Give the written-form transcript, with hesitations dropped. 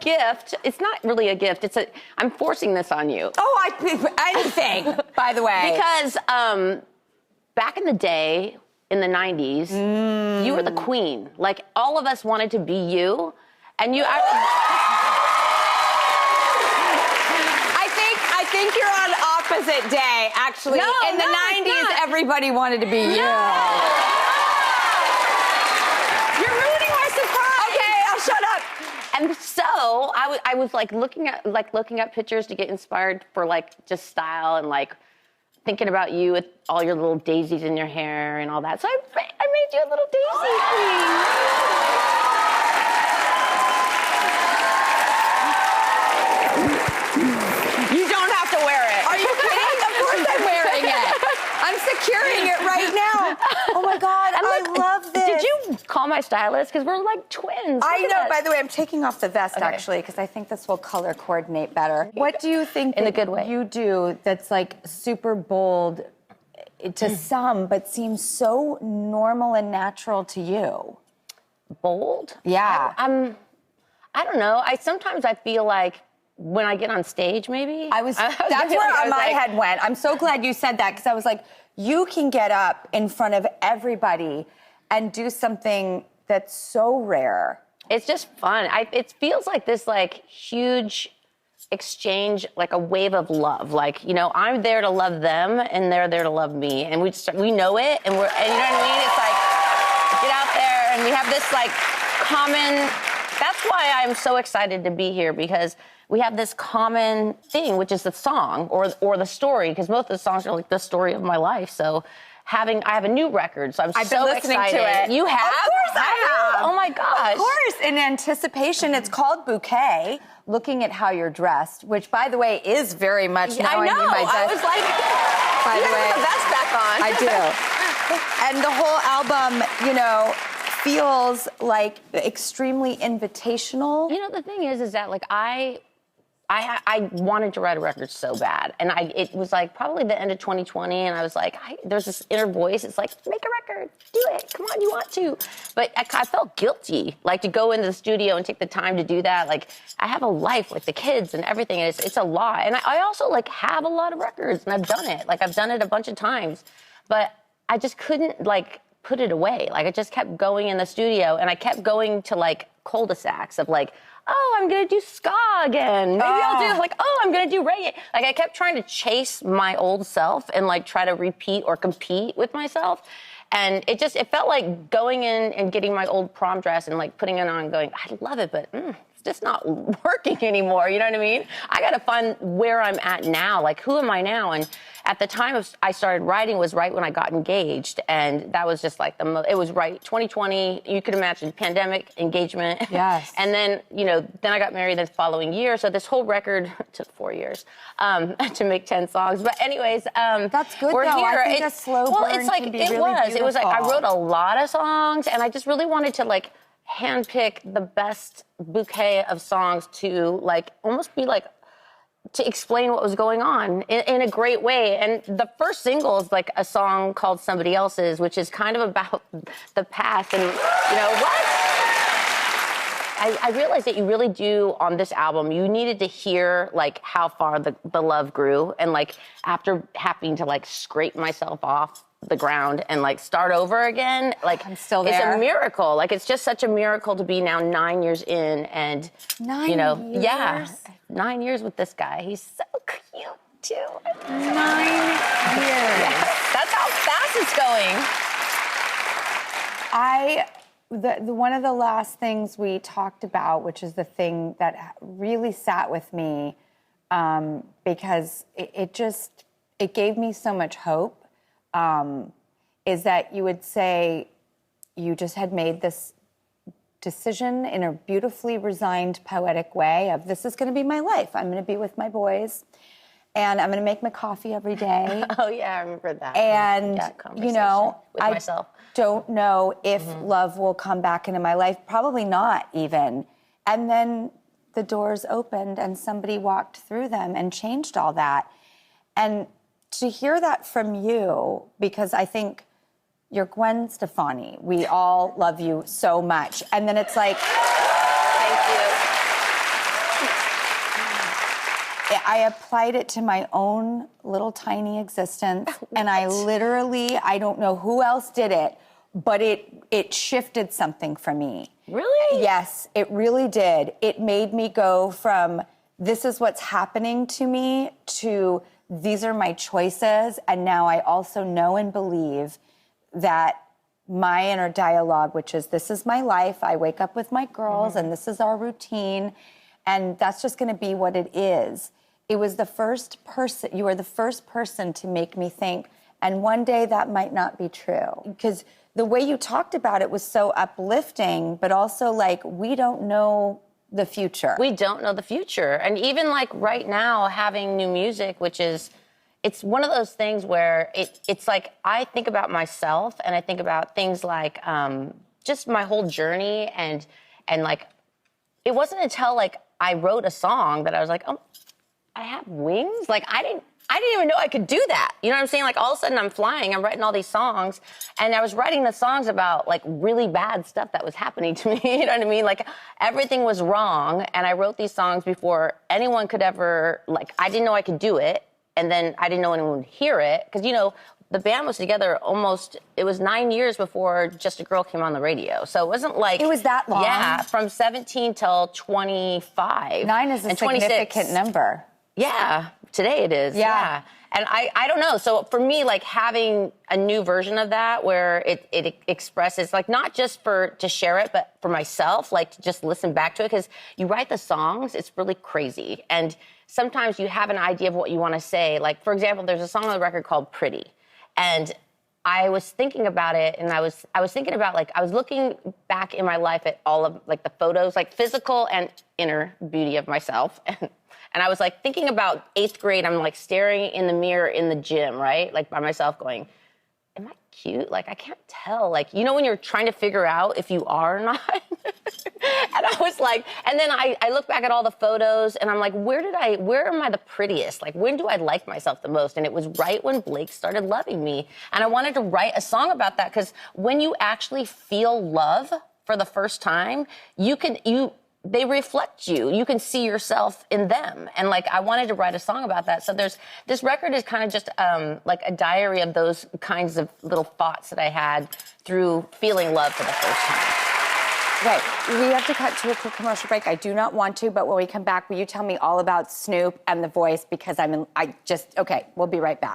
gift. It's not really a gift. I'm forcing this on you. Oh, anything, by the way. Because back in the day, in the 90s, you were the queen. Like, all of us wanted to be you. And you... I think you're on opposite day, actually. No, in the 90s, everybody wanted to be you. You're ruining my surprise. Okay, I'll shut up. And so I was like looking at pictures to get inspired for like just style and like thinking about you with all your little daisies in your hair and all that. So I made you a little daisy queen. You don't have to wear it. Are you kidding? Of course I'm wearing it. I'm securing it right now. Oh my God, I love this. Did you call my stylist? Because we're like twins. I know. By the way, I'm taking off the vest actually because I think this will color coordinate better. What do you think in a good way you do that's like super bold to some, but seems so normal and natural to you? Bold? Yeah. I don't know. Sometimes I feel like when I get on stage, maybe. That's where my head went. I'm so glad you said that because I was like, you can get up in front of everybody and do something that's so rare. It's just fun. It feels like this like huge exchange, like a wave of love. Like, you know, I'm there to love them and they're there to love me. And we know it and you know what I mean? It's like, get out there and we have this like common, that's why I'm so excited to be here because we have this common thing, which is the song or the story, because most of the songs are like the story of my life. So I have a new record, so I've so been listening excited. to it. You have? Of course I have. Oh my gosh. Of course, in anticipation. It's called Bouquet, looking at how you're dressed, which, by the way, is very much now I know. I need my I dress. was like, by you the way, have the vest back on. I do. And the whole album, you know, feels like extremely invitational. You know, the thing is that like I wanted to write a record so bad, and it was like probably the end of 2020, and I was like, there's this inner voice. It's like, make a record, do it, come on, you want to. But I felt guilty, like to go into the studio and take the time to do that. Like I have a life, like the kids and everything, and it's a lot. And I also like have a lot of records, and I've done it. Like I've done it a bunch of times, but I just couldn't like put it away. Like I just kept going in the studio, and I kept going to like cul-de-sacs of like, oh, I'm going to do ska again. Maybe I'll do like, oh, I'm going to do reggae. Like I kept trying to chase my old self and like try to repeat or compete with myself. And it felt like going in and getting my old prom dress and like putting it on and going, I love it, but it's just not working anymore. You know what I mean? I got to find where I'm at now. Like, who am I now? And at the time I started writing was right when I got engaged. And that was just like it was right. 2020, you could imagine pandemic, engagement. Yes. And then, you know, then I got married the following year. So this whole record took 4 years to make 10 songs. But anyways, that's good we're though. here. I think a slow burn it's like, can be it really was. beautiful. It was like I wrote a lot of songs, and I just really wanted to like handpick the best bouquet of songs to like almost be like to explain what was going on in a great way. And the first single is like a song called Somebody Else's, which is kind of about the past and, you know, what? I realized that you really do on this album, you needed to hear like how far the love grew. And like after having to like scrape myself off the ground and like start over again, like I'm still there. It's a miracle. Like it's just such a miracle to be now 9 years in and 9 you know, years? yeah, 9 years with this guy. He's so cute too. 9 years. Yeah, that's how fast it's going. One of the last things we talked about, which is the thing that really sat with me, because it gave me so much hope, is that you would say you just had made this decision in a beautifully resigned, poetic way of this is going to be my life. I'm going to be with my boys, and I'm going to make my coffee every day. Oh yeah, I remember that. And you know, with myself. Don't know if love will come back into my life. Probably not even. And then the doors opened and somebody walked through them and changed all that. And to hear that from you, because I think you're Gwen Stefani. We all love you so much. And then it's like... Thank you. I applied it to my own little tiny existence, and I don't know who else did it, but it shifted something for me. Really? Yes, it really did. It made me go from this is what's happening to me to these are my choices, and now I also know and believe that my inner dialogue, which is this is my life, I wake up with my girls, and this is our routine, and that's just going to be what it is. It was the first person, you were the first person to make me think, and one day that might not be true. Because the way you talked about it was so uplifting, but also like, we don't know the future. We don't know the future. And even like right now, having new music, which is, it's one of those things where it's like, I think about myself and I think about things like just my whole journey and like, it wasn't until like I wrote a song that I was like, oh, I have wings? Like, I didn't even know I could do that. You know what I'm saying? Like, all of a sudden I'm flying, I'm writing all these songs, and I was writing the songs about, like, really bad stuff that was happening to me, you know what I mean? Like, everything was wrong, and I wrote these songs before anyone could ever, like, I didn't know I could do it, and then I didn't know anyone would hear it, because, you know, the band was together it was 9 years before Just a Girl came on the radio. So it wasn't like... It was that long? Yeah, from 17 till 25. 9 is a significant number. Yeah, today it is. Yeah. And I don't know. So for me, like having a new version of that where it expresses, like not just to share it, but for myself, like to just listen back to it. Because you write the songs, it's really crazy. And sometimes you have an idea of what you want to say. Like, for example, there's a song on the record called Pretty. And I was thinking about it, and I was thinking about, like, I was looking back in my life at all of, like, the photos, like, physical and inner beauty of myself. And I was, like, thinking about 8th grade. I'm, like, staring in the mirror in the gym, right? Like, by myself going, am I cute? Like, I can't tell. Like, you know when you're trying to figure out if you are or not? And I was like, and then I look back at all the photos, and I'm like, where am I the prettiest? Like, when do I like myself the most? And it was right when Blake started loving me. And I wanted to write a song about that, because when you actually feel love for the first time, they reflect you. You can see yourself in them. And, like, I wanted to write a song about that. So this record is kind of just, like, a diary of those kinds of little thoughts that I had through feeling love for the first time. Right. We have to cut to a quick commercial break. I do not want to, but when we come back, will you tell me all about Snoop and The Voice? Because okay, we'll be right back.